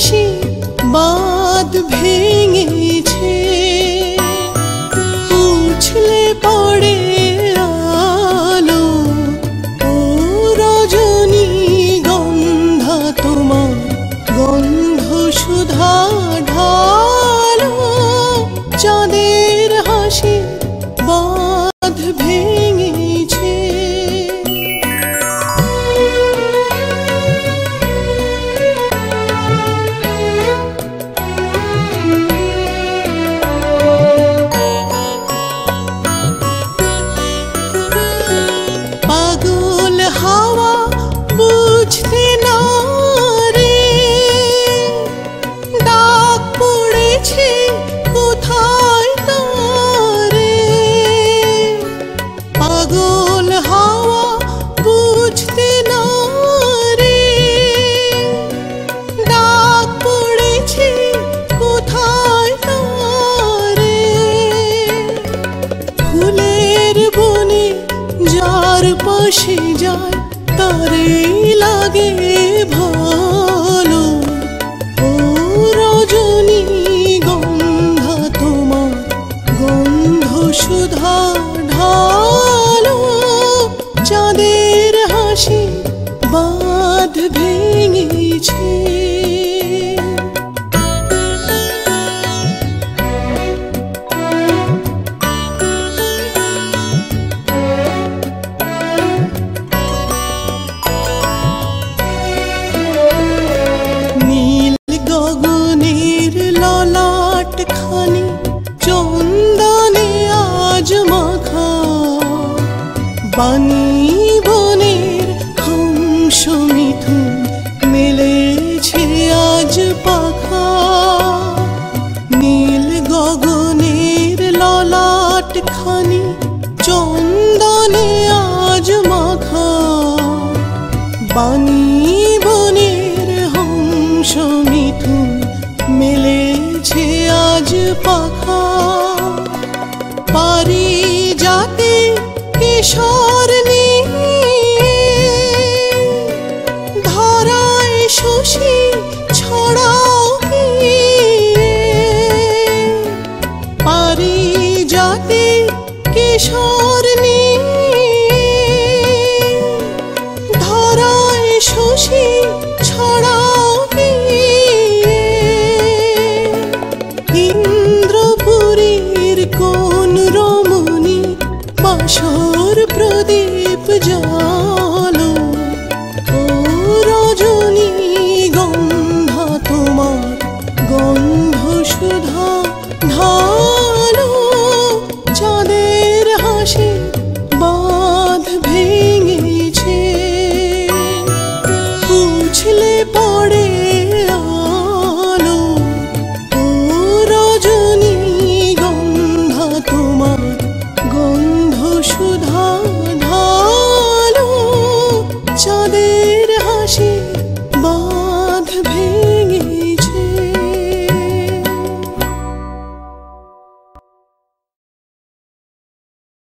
হাসি বাঁধ ভেঙেছে, উছলে পড়ে আলো ও রজনী গন্ধা তোমার গন্ধ সুধা ঢালো, চাঁদের হাসি বাঁধ ভেঙেছে। পাগল হাওয়া বুঝতে না রে, ডাক পড়েছে কোথায় তারে। পাগল হাওয়া বুঝতে না রে, ডাক পড়েছে কোথায় তারে। ফুলের বনে যার পাশে যায় তারে লাগে ভালো, ও রজনী গন্ধা তোমার গন্ধ সুধা ঢালো, চাঁদের হাসি বাঁধ ভেঙেছে। নীল গগনের ললাট খানি চন্দনে আজ মাখা, বানি বনের হংস মিথুন মেলেছে আজ পাখা। নীল গগনের ললাট খানি চন্দনে আজ মাখা, বানি বনের হংস মিথুন মেলেছে আজ পাখা। পারিজাতে কেশর নিয়ে ধরায় শশী ছড়াও কি, পারিজাতে কেশর